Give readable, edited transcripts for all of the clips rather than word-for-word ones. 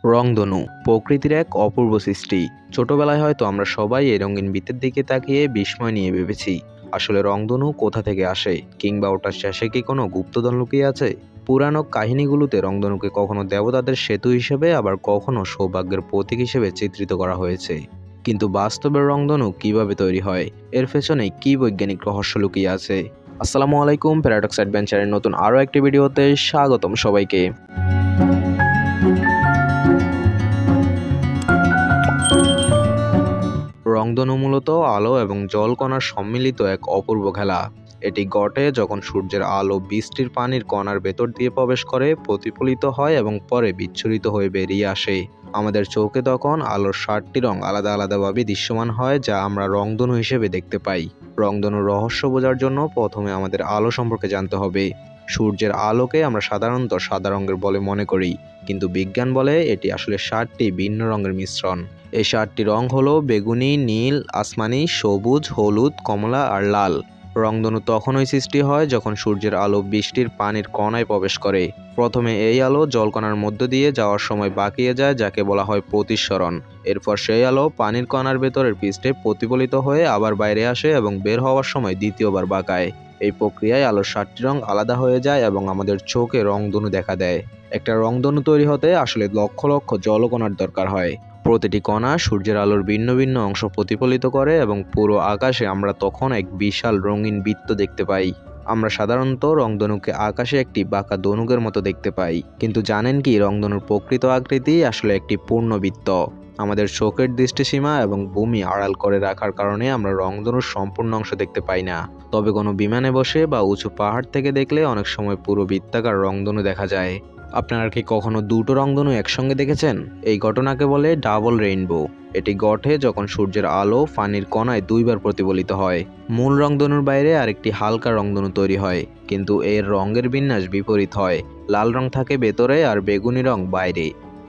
রংধনু প্রকৃতির এক অপূর্ব সৃষ্টি। ছোটবেলায় হয়তো আমরা সবাই এই রঙিন বৃত্তের দিকে তাকিয়ে বিস্ময় নিয়ে ভেবেছি, আসলে রংধনু কোথা থেকে আসে, কিংবা ওটার শেষে কি কোনো গুপ্তধন লুকিয়ে আছে। পুরানো কাহিনীগুলোতে রংধনুকে কখনো দেবতাদের সেতু হিসেবে, আবার কখনো সৌভাগ্যের প্রতীক হিসেবে চিত্রিত করা হয়েছে। কিন্তু বাস্তবের রংধনু কিভাবে তৈরি হয়, এর পেছনে কি বৈজ্ঞানিক রহস্য লুকিয়ে আছে? আসসালামু আলাইকুম, প্যারাডক্স অ্যাডভেঞ্চারের নতুন আরও একটি ভিডিওতে স্বাগতম সবাইকে। রংধনু মূলত আলো এবং জলকণার সম্মিলিত এক অপূর্ব খেলা। এটি ঘটে যখন সূর্যের আলো বৃষ্টির পানির কণার ভেতর দিয়ে প্রবেশ করে, প্রতিফলিত হয় এবং পরে বিচ্ছুরিত হয়ে বেরিয়ে আসে। আমাদের চোখে তখন আলোর 7টি রং আলাদা আলাদাভাবে দৃশ্যমান হয়, যা আমরা রংধনু হিসেবে দেখতে পাই। রংধনুর রহস্য বোঝার জন্য প্রথমে আমাদের আলো সম্পর্কে জানতে হবে। সূর্যের আলোকে আমরা সাধারণত সাদা রঙের বলে মনে করি, কিন্তু বিজ্ঞান বলে এটি আসলে 7টি ভিন্ন রঙের মিশ্রণ। এই 7টি রং হলো বেগুনি, নীল, আসমানি, সবুজ, হলুদ, কমলা আর লাল। রংধনু তখনই সৃষ্টি হয় যখন সূর্যের আলো বৃষ্টির পানির কণায় প্রবেশ করে। প্রথমে এই আলো জলকণার মধ্য দিয়ে যাওয়ার সময় বাঁকিয়ে যায়, যাকে বলা হয় প্রতিসরণ। এরপর সেই আলো পানির কণার ভেতরের পৃষ্ঠে প্রতিফলিত হয়ে আবার বাইরে আসে এবং বের হওয়ার সময় দ্বিতীয়বার বাঁকায়। এই প্রক্রিয়ায় আলোর 7টি রং আলাদা হয়ে যায় এবং আমাদের চোখে রংধনু দেখা দেয়। একটা রংধনু তৈরি হতে আসলে লক্ষ লক্ষ জলকণার দরকার হয়। প্রতিটি কণা সূর্যের আলোর ভিন্ন ভিন্ন অংশ প্রতিফলিত করে এবং পুরো আকাশে আমরা তখন এক বিশাল রঙিন বৃত্ত দেখতে পাই। আমরা সাধারণত রংধনুকে আকাশে একটি বাঁকা ধনুকের মতো দেখতে পাই, কিন্তু জানেন কি, রংধনুর প্রকৃত আকৃতি আসলে একটি পূর্ণবৃত্ত। আমাদের চোখের দৃষ্টিসীমা এবং ভূমি আড়াল করে রাখার কারণে আমরা রংধনুর সম্পূর্ণ অংশ দেখতে পাই না। তবে কোনো বিমানে বসে বা উঁচু পাহাড় থেকে দেখলে অনেক সময় পুরো বৃত্তাকার রংধনু দেখা যায়। আপনারা কি কখনো দুটো রংধনু একসঙ্গে দেখেছেন? এই ঘটনাকে বলে ডাবল রেইনবো। এটি ঘটে যখন সূর্যের আলো পানির কণায় দুইবার প্রতিফলিত হয়। মূল রংধনুর বাইরে আরেকটি হালকা রংধনু তৈরি হয়, কিন্তু এর রঙের বিন্যাস বিপরীত হয়। লাল রং থাকে ভেতরে আর বেগুনি রং বাইরে।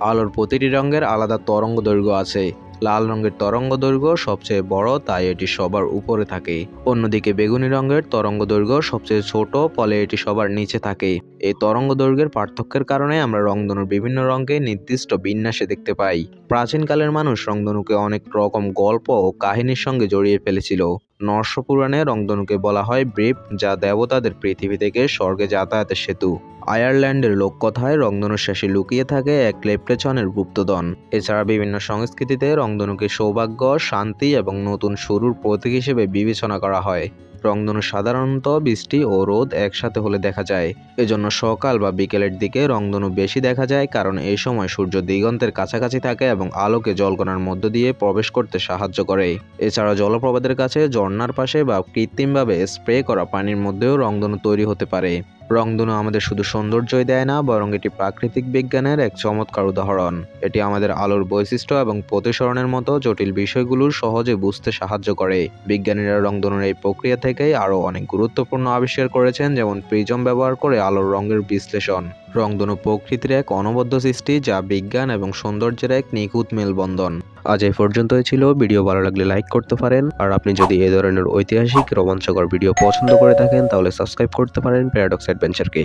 আলোর প্রতিটি রঙের আলাদা তরঙ্গ দৈর্ঘ্য আছে। লাল রঙের তরঙ্গ দৈর্ঘ্য সবচেয়ে বড়, তাই এটি সবার উপরে থাকে। অন্যদিকে বেগুনি রঙের তরঙ্গ দৈর্ঘ্য সবচেয়ে ছোট, ফলে এটি সবার নিচে থাকে। এই তরঙ্গ দৈর্ঘ্যের পার্থক্যের কারণে আমরা রংধনুর বিভিন্ন রঙকে নির্দিষ্ট বিন্যাসে দেখতে পাই। প্রাচীনকালের মানুষ রংধনুকে অনেক রকম গল্প ও কাহিনীর সঙ্গে জড়িয়ে ফেলেছিল। নর্স পুরাণে রংধনুকে বলা হয় ব্রিপ, যা দেবতাদের পৃথিবী থেকে স্বর্গে যাতায়াতের সেতু। আয়ারল্যান্ডের লোককথায় রংধনুর শেষে লুকিয়ে থাকে এক লেপ্রেচনের গুপ্তধন। এছাড়া বিভিন্ন সংস্কৃতিতে রংধনুকে সৌভাগ্য, শান্তি এবং নতুন শুরুর প্রতীক হিসেবে বিবেচনা করা হয়। রংধনু সাধারণত বৃষ্টি ও রোদ একসাথে হলে দেখা যায়। এজন্য সকাল বা বিকেলের দিকে রংধনু বেশি দেখা যায়, কারণ এই সময় সূর্য দিগন্তের কাছাকাছি থাকে এবং আলোকে জলকণার মধ্য দিয়ে প্রবেশ করতে সাহায্য করে। এছাড়া জলপ্রপাতের কাছে, ঝর্ণার পাশে বা কৃত্রিমভাবে স্প্রে করা পানির মধ্যেও রংধনু তৈরি হতে পারে। রংধনু আমাদের শুধু সৌন্দর্যই দেয় না, বরং এটি প্রাকৃতিক বিজ্ঞানের এক চমৎকার উদাহরণ। এটি আমাদের আলোর বৈশিষ্ট্য এবং প্রতিসরণের মতো জটিল বিষয়গুলো সহজে বুঝতে সাহায্য করে। বিজ্ঞানীরা রংধনুর এই প্রক্রিয়া থেকেই আরও অনেক গুরুত্বপূর্ণ আবিষ্কার করেছেন, যেমন প্রিজম ব্যবহার করে আলোর রঙের বিশ্লেষণ। রংধনু প্রকৃতির এক অনবদ্য সৃষ্টি, যা বিজ্ঞান এবং সৌন্দর্যের এক নিখুঁত মেলবন্ধন। আজ এই পর্যন্তই ছিল। ভিডিও ভালো লাগলে লাইক করতে পারেন, আর আপনি যদি এই ধরনের ঐতিহাসিক রোমাঞ্চকর ভিডিও পছন্দ করে থাকেন তাহলে সাবস্ক্রাইব করতে পারেন প্যারাডক্স অ্যাডভেঞ্চারকে।